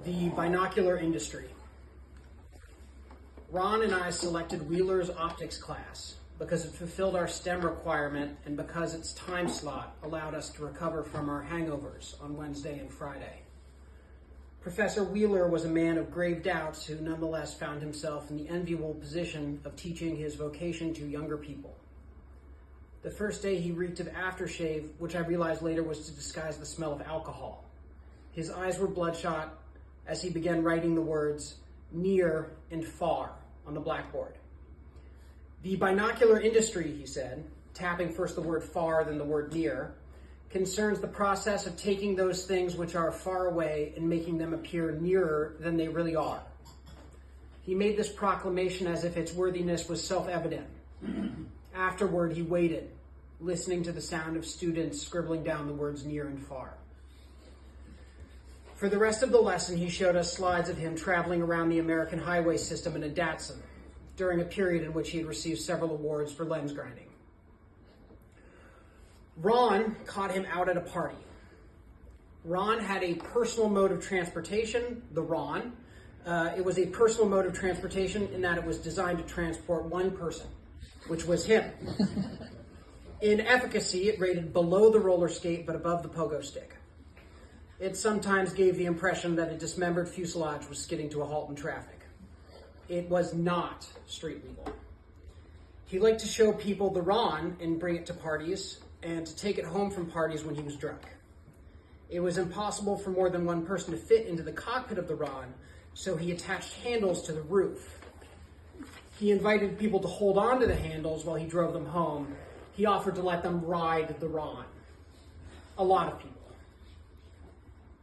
The binocular industry. Ron and I selected Wheeler's optics class because it fulfilled our STEM requirement and because its time slot allowed us to recover from our hangovers on Wednesday and Friday. Professor Wheeler was a man of grave doubts who nonetheless found himself in the enviable position of teaching his vocation to younger people. The first day he reeked of aftershave, which I realized later was to disguise the smell of alcohol. His eyes were bloodshot as he began writing the words near and far on the blackboard. The binocular industry, he said, tapping first the word far, then the word near, concerns the process of taking those things which are far away and making them appear nearer than they really are. He made this proclamation as if its worthiness was self-evident. Afterward, he waited, listening to the sound of students scribbling down the words near and far. For the rest of the lesson, he showed us slides of him traveling around the American highway system in a Datsun during a period in which he had received several awards for lens grinding. Ron caught him out at a party. Ron had a personal mode of transportation, the Ron. It was a personal mode of transportation in that it was designed to transport one person, which was him. In efficacy, it rated below the roller skate but above the pogo stick. It sometimes gave the impression that a dismembered fuselage was skidding to a halt in traffic. It was not street legal. He liked to show people the Ron and bring it to parties and to take it home from parties when he was drunk. It was impossible for more than one person to fit into the cockpit of the Ron, so he attached handles to the roof. He invited people to hold on to the handles while he drove them home. He offered to let them ride the Ron. A lot of people.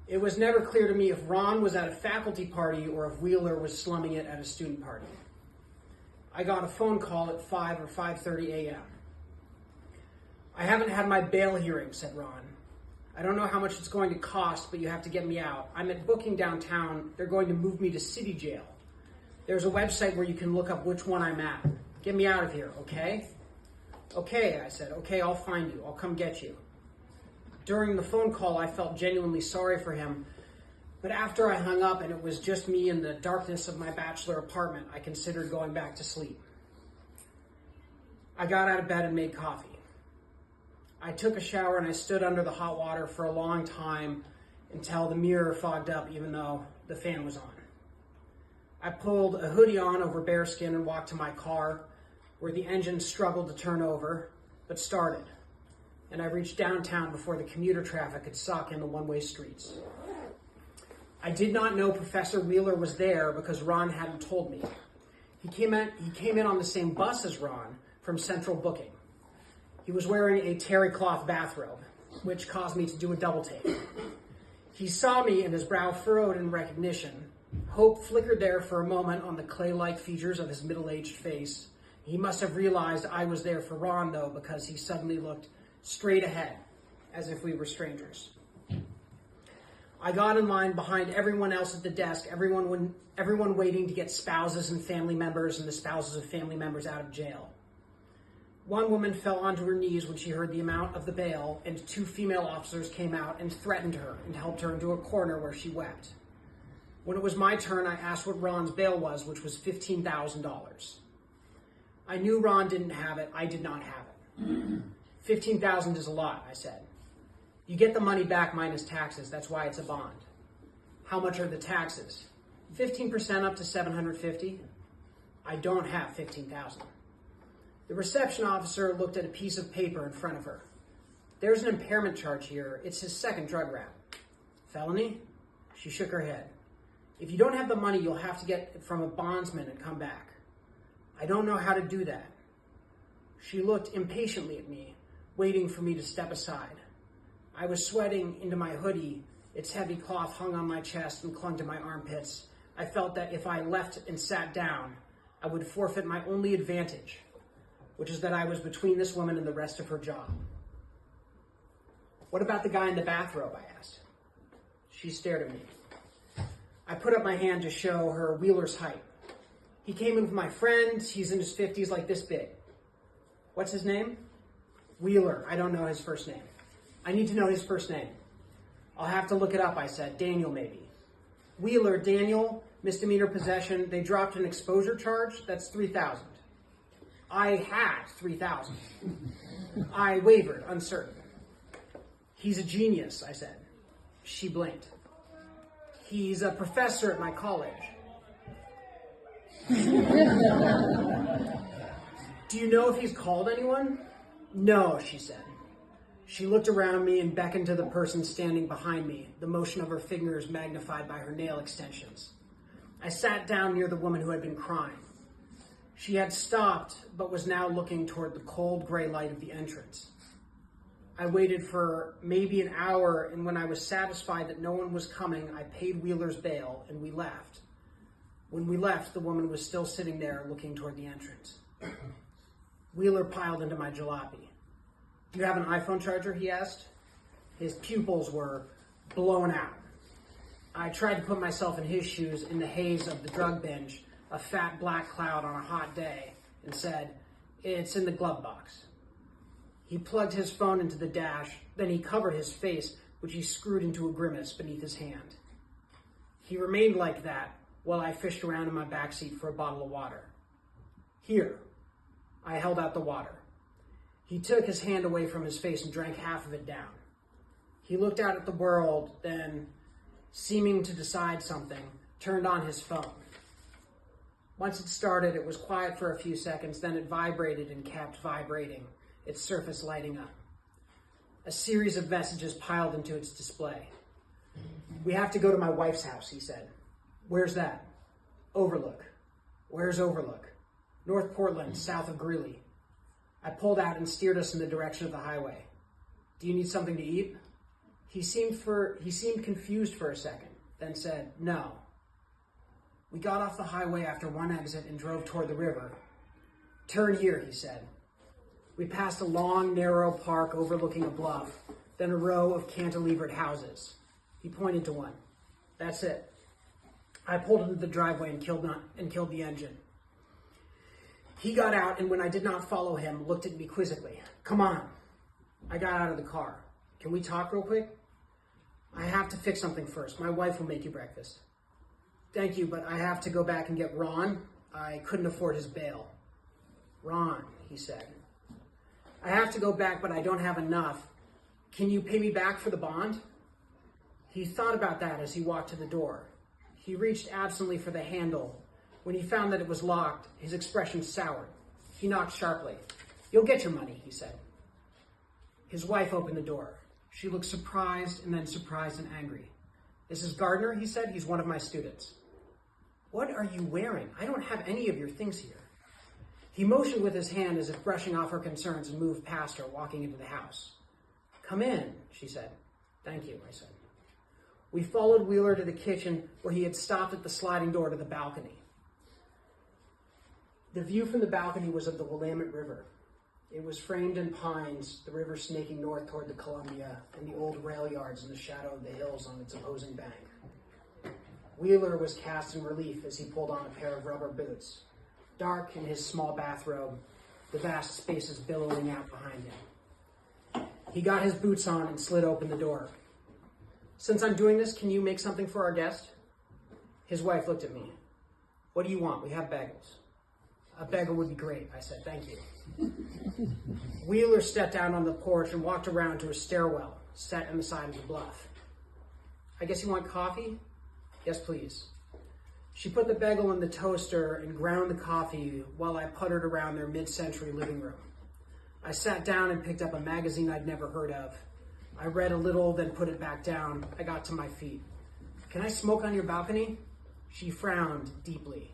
It was never clear to me if Ron was at a faculty party or if Wheeler was slumming it at a student party. I got a phone call at 5 or 5:30 a.m. I haven't had my bail hearing, said Ron. I don't know how much it's going to cost, but you have to get me out. I'm at booking downtown. They're going to move me to city jail. There's a website where you can look up which one I'm at. Get me out of here, okay? Okay, I said. Okay, I'll find you. I'll come get you. During the phone call, I felt genuinely sorry for him, but after I hung up and it was just me in the darkness of my bachelor apartment, I considered going back to sleep. I got out of bed and made coffee. I took a shower and I stood under the hot water for a long time until the mirror fogged up even though the fan was on. I pulled a hoodie on over bare skin and walked to my car where the engine struggled to turn over, but started. And I reached downtown before the commuter traffic could sock in the one-way streets. I did not know Professor Wheeler was there because Ron hadn't told me. He came in on the same bus as Ron from Central Booking. He was wearing a terry cloth bathrobe, which caused me to do a double take. He saw me and his brow furrowed in recognition. Hope flickered there for a moment on the clay-like features of his middle-aged face. He must have realized I was there for Ron, though, because he suddenly looked straight ahead, as if we were strangers. I got in line behind everyone else at the desk, everyone waiting to get spouses and family members and the spouses of family members out of jail. One woman fell onto her knees when she heard the amount of the bail, and 2 female officers came out and threatened her and helped her into a corner where she wept. When it was my turn, I asked what Ron's bail was, which was $15,000. I knew Ron didn't have it. I did not have it. $15,000 is a lot, I said. You get the money back minus taxes. That's why it's a bond. How much are the taxes? 15% up to $750. I don't have $15,000. The reception officer looked at a piece of paper in front of her. There's an impairment charge here. It's his second drug rap. Felony? She shook her head. If you don't have the money, you'll have to get it from a bondsman and come back. I don't know how to do that. She looked impatiently at me, waiting for me to step aside. I was sweating into my hoodie. Its heavy cloth hung on my chest and clung to my armpits. I felt that if I left and sat down, I would forfeit my only advantage, which is that I was between this woman and the rest of her job. What about the guy in the bathrobe, I asked. She stared at me. I put up my hand to show her Wheeler's height. He came in with my friend. He's in his 50s, like this big. What's his name? Wheeler. I don't know his first name. I need to know his first name. I'll have to look it up, I said. Daniel, maybe. Wheeler, Daniel, misdemeanor possession. They dropped an exposure charge. That's $3,000. I had $3,000. I wavered, uncertain. He's a genius, I said. She blinked. He's a professor at my college. Do you know if he's called anyone? No, she said. She looked around me and beckoned to the person standing behind me, the motion of her fingers magnified by her nail extensions. I sat down near the woman who had been crying. She had stopped, but was now looking toward the cold gray light of the entrance. I waited for maybe an hour, and when I was satisfied that no one was coming, I paid Wheeler's bail, and we left. When we left, the woman was still sitting there looking toward the entrance. Wheeler piled into my jalopy. Do you have an iPhone charger, he asked. His pupils were blown out. I tried to put myself in his shoes in the haze of the drug binge, a fat black cloud on a hot day, and said, "It's in the glove box." He plugged his phone into the dash, then he covered his face, which he screwed into a grimace beneath his hand. He remained like that while I fished around in my backseat for a bottle of water. Here. I held out the water. He took his hand away from his face and drank half of it down. He looked out at the world, then, seeming to decide something, turned on his phone. Once it started, it was quiet for a few seconds, then it vibrated and kept vibrating, its surface lighting up. A series of messages piled into its display. "We have to go to my wife's house," he said. "Where's that?" "Overlook." "Where's Overlook?" "North Portland, south of Greeley." I pulled out and steered us in the direction of the highway. "Do you need something to eat?" He seemed confused for a second, then said, "No." We got off the highway after one exit and drove toward the river. "Turn here," he said. We passed a long, narrow park overlooking a bluff, then a row of cantilevered houses. He pointed to one. "That's it." I pulled into the driveway and killed the engine. He got out, and when I did not follow him, looked at me quizzically. "Come on." I got out of the car. "Can we talk real quick?" "I have to fix something first. My wife will make you breakfast." "Thank you, but I have to go back and get Ron. I couldn't afford his bail." "Ron," he said. "I have to go back, but I don't have enough. Can you pay me back for the bond?" He thought about that as he walked to the door. He reached absently for the handle. When he found that it was locked, his expression soured. He knocked sharply. "You'll get your money," he said. His wife opened the door. She looked surprised and then surprised and angry. "This is Gardner," he said. "He's one of my students." "What are you wearing? I don't have any of your things here." He motioned with his hand as if brushing off her concerns and moved past her, walking into the house. "Come in," she said. "Thank you," I said. We followed Wheeler to the kitchen where he had stopped at the sliding door to the balcony. The view from the balcony was of the Willamette River. It was framed in pines, the river snaking north toward the Columbia, and the old rail yards in the shadow of the hills on its opposing bank. Wheeler was cast in relief as he pulled on a pair of rubber boots, dark in his small bathrobe, the vast spaces billowing out behind him. He got his boots on and slid open the door. "Since I'm doing this, can you make something for our guest?" His wife looked at me. "What do you want? We have bagels." "A bagel would be great," I said. "Thank you." Wheeler stepped out on the porch and walked around to a stairwell set in the side of the bluff. "I guess you want coffee?" "Yes, please." She put the bagel in the toaster and ground the coffee while I puttered around their mid-century living room. I sat down and picked up a magazine I'd never heard of. I read a little, then put it back down. I got to my feet. "Can I smoke on your balcony?" She frowned deeply.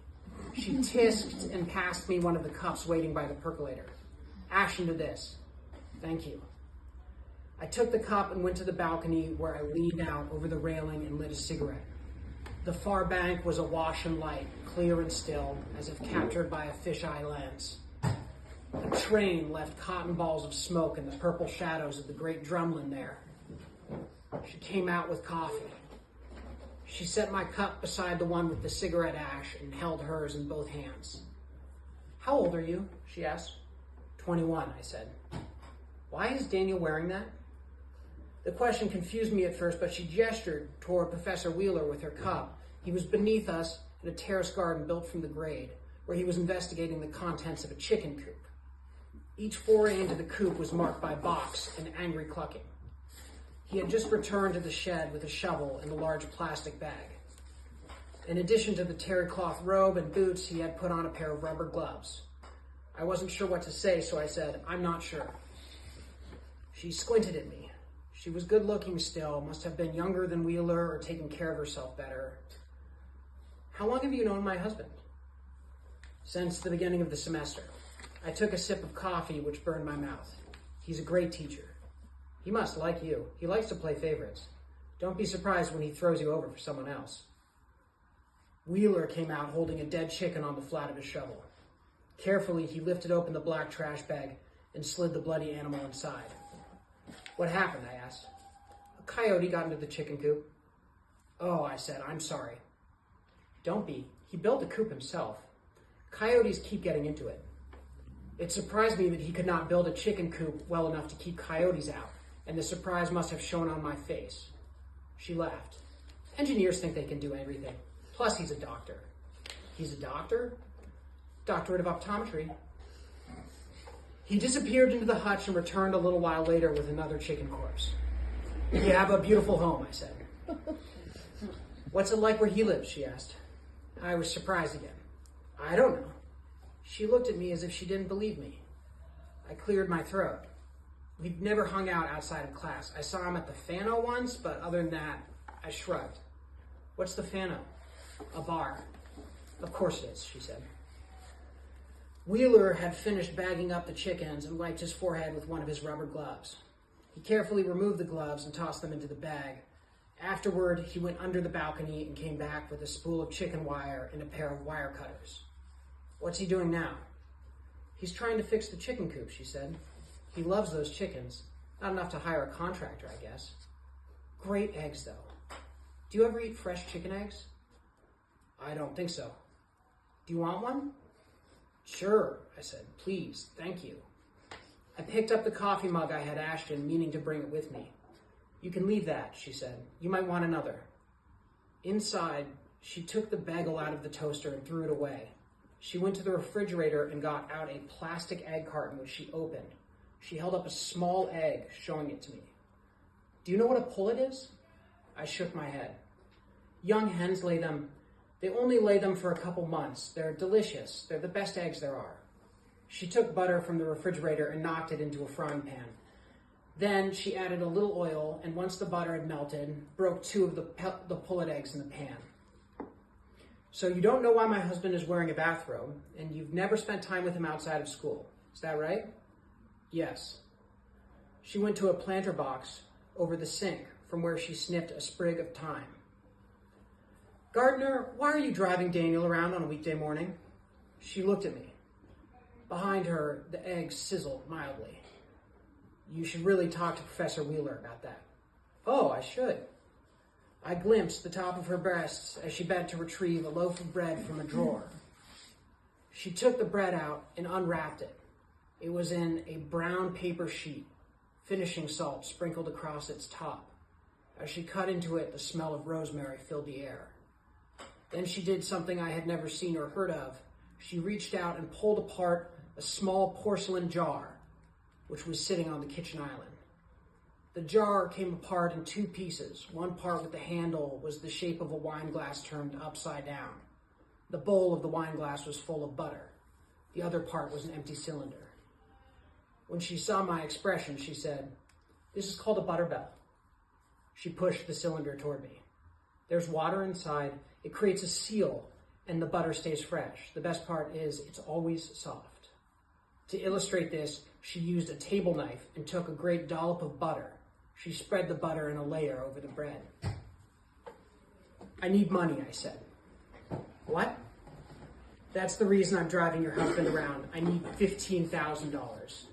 She tisked and passed me one of the cups waiting by the percolator. "Ash into this." "Thank you." I took the cup and went to the balcony where I leaned out over the railing and lit a cigarette. The far bank was awash in light, clear and still, as if captured by a fisheye lens. A train left cotton balls of smoke in the purple shadows of the great drumlin there. She came out with coffee. She set my cup beside the one with the cigarette ash and held hers in both hands. "How old are you?" she asked. 21, I said. "Why is Daniel wearing that?" The question confused me at first, but she gestured toward Professor Wheeler with her cup, He was beneath us in a terrace garden built from the grade, where he was investigating the contents of a chicken coop. Each foray into the coop was marked by box and angry clucking. He had just returned to the shed with a shovel and a large plastic bag. In addition to the terry cloth robe and boots, he had put on a pair of rubber gloves. I wasn't sure what to say, so I said, "I'm not sure." She squinted at me. She was good looking still, must have been younger than Wheeler or taken care of herself better. "How long have you known my husband?" "Since the beginning of the semester." I took a sip of coffee, which burned my mouth. "He's a great teacher." "He must like you. He likes to play favorites. Don't be surprised when he throws you over for someone else." Wheeler came out holding a dead chicken on the flat of his shovel. Carefully, he lifted open the black trash bag and slid the bloody animal inside. "What happened?" I asked. "A coyote got into the chicken coop." "Oh," I said, "I'm sorry." "Don't be. He built the coop himself. Coyotes keep getting into it." It surprised me that he could not build a chicken coop well enough to keep coyotes out, and the surprise must have shown on my face. She laughed. "Engineers think they can do everything. Plus, he's a doctor." "He's a doctor?" "Doctorate of optometry." He disappeared into the hutch and returned a little while later with another chicken corpse. "You have a beautiful home," I said. "What's it like where he lives?" she asked. I was surprised again. "I don't know." She looked at me as if she didn't believe me. I cleared my throat. We'd never hung out outside of class. I saw him at the Fano once, but other than that, I shrugged. "What's the Fano?" "A bar." "Of course it is," she said. Wheeler had finished bagging up the chickens and wiped his forehead with one of his rubber gloves. He carefully removed the gloves and tossed them into the bag. Afterward, he went under the balcony and came back with a spool of chicken wire and a pair of wire cutters. "What's he doing now?" "He's trying to fix the chicken coop," she said. "He loves those chickens. Not enough to hire a contractor, I guess." "Great eggs, though. Do you ever eat fresh chicken eggs?" "I don't think so." "Do you want one?" "Sure," I said. "Please, thank you." I picked up the coffee mug I had ashed in, meaning to bring it with me. "You can leave that," she said. "You might want another." Inside, she took the bagel out of the toaster and threw it away. She went to the refrigerator and got out a plastic egg carton, which she opened. She held up a small egg, showing it to me. "Do you know what a pullet is?" I shook my head. "Young hens lay them. They only lay them for a couple months. They're delicious. They're the best eggs there are." She took butter from the refrigerator and knocked it into a frying pan. Then she added a little oil, and once the butter had melted, broke two of the pullet eggs in the pan. "So you don't know why my husband is wearing a bathrobe, and you've never spent time with him outside of school. Is that right?" "Yes." She went to a planter box over the sink, from where she snipped a sprig of thyme. "Gardner, why are you driving Daniel around on a weekday morning?" She looked at me. Behind her, the eggs sizzled mildly. "You should really talk to Professor Wheeler about that." "Oh, I should." I glimpsed the top of her breasts as she bent to retrieve a loaf of bread from a drawer. She took the bread out and unwrapped it. It was in a brown paper sheet, finishing salt sprinkled across its top. As she cut into it, the smell of rosemary filled the air. Then she did something I had never seen or heard of. She reached out and pulled apart a small porcelain jar, which was sitting on the kitchen island. The jar came apart in two pieces. One part with the handle was the shape of a wine glass turned upside down. The bowl of the wine glass was full of butter. The other part was an empty cylinder. When she saw my expression, she said, "This is called a butter bell." She pushed the cylinder toward me. "There's water inside. It creates a seal, and the butter stays fresh. The best part is it's always soft." To illustrate this, she used a table knife and took a great dollop of butter. She spread the butter in a layer over the bread. "I need money," I said. "What?" "That's the reason I'm driving your husband around. I need $15,000.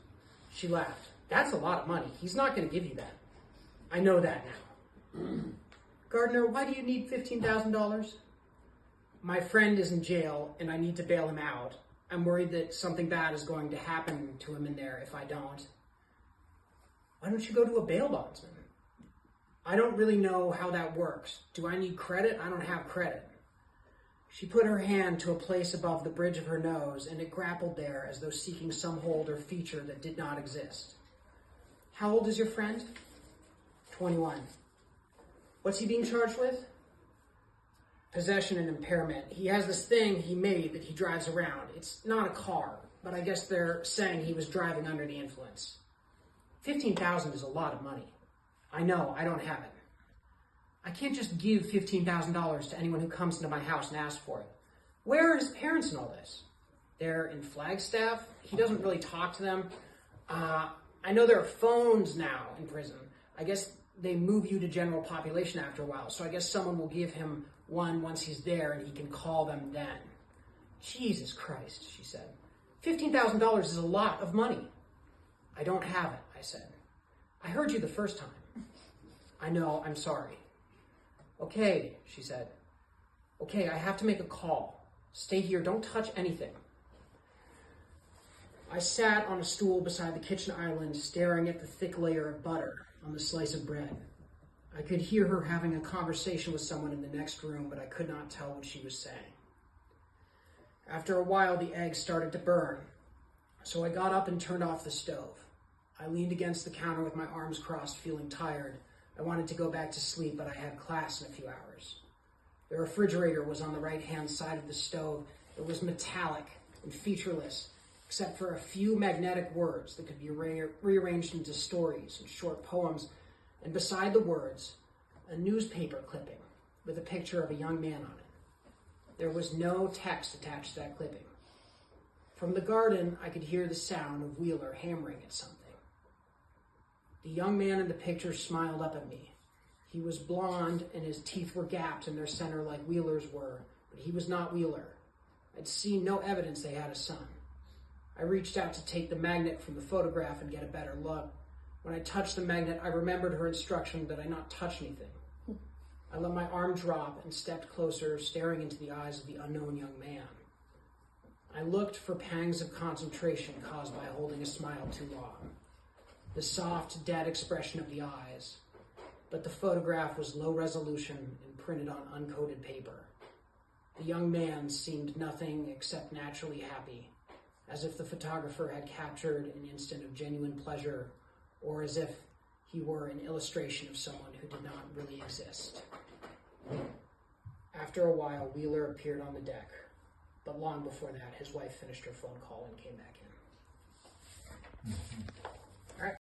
She laughed. "That's a lot of money. He's not going to give you that." "I know that now." "Gardner, why do you need $15,000? "My friend is in jail, and I need to bail him out. I'm worried that something bad is going to happen to him in there if I don't." "Why don't you go to a bail bondsman?" "I don't really know how that works. Do I need credit? I don't have credit." She put her hand to a place above the bridge of her nose, and it grappled there as though seeking some hold or feature that did not exist. How old is your friend? 21. What's he being charged with? Possession and impairment. He has this thing he made that he drives around. It's not a car, but I guess they're saying he was driving under the influence. $15,000 is a lot of money. I know, I don't have it. I can't just give $15,000 to anyone who comes into my house and asks for it. Where are his parents in all this? They're in Flagstaff. He doesn't really talk to them. I know there are phones now in prison. I guess they move you to general population after a while, so I guess someone will give him one once he's there and he can call them then. Jesus Christ, she said. $15,000 is a lot of money. I don't have it, I said. I heard you the first time. I know, I'm sorry. Okay, she said. Okay, I have to make a call. Stay here, don't touch anything. I sat on a stool beside the kitchen island, staring at the thick layer of butter on the slice of bread. I could hear her having a conversation with someone in the next room, but I could not tell what she was saying. After a while, the eggs started to burn, so I got up and turned off the stove. I leaned against the counter with my arms crossed, feeling tired. I wanted to go back to sleep, but I had class in a few hours. The refrigerator was on the right-hand side of the stove. It was metallic and featureless, except for a few magnetic words that could be rearranged into stories and short poems, and beside the words, a newspaper clipping with a picture of a young man on it. There was no text attached to that clipping. From the garden, I could hear the sound of Wheeler hammering at something. The young man in the picture smiled up at me. He was blonde and his teeth were gapped in their center like Wheeler's were, but he was not Wheeler. I'd seen no evidence they had a son. I reached out to take the magnet from the photograph and get a better look. When I touched the magnet, I remembered her instruction that I not touch anything. I let my arm drop and stepped closer, staring into the eyes of the unknown young man. I looked for pangs of concentration caused by holding a smile too long. The soft, dead expression of the eyes, but the photograph was low resolution and printed on uncoated paper. The young man seemed nothing except naturally happy, as if the photographer had captured an instant of genuine pleasure, or as if he were an illustration of someone who did not really exist. After a while, Wheeler appeared on the deck, but long before that, his wife finished her phone call and came back in.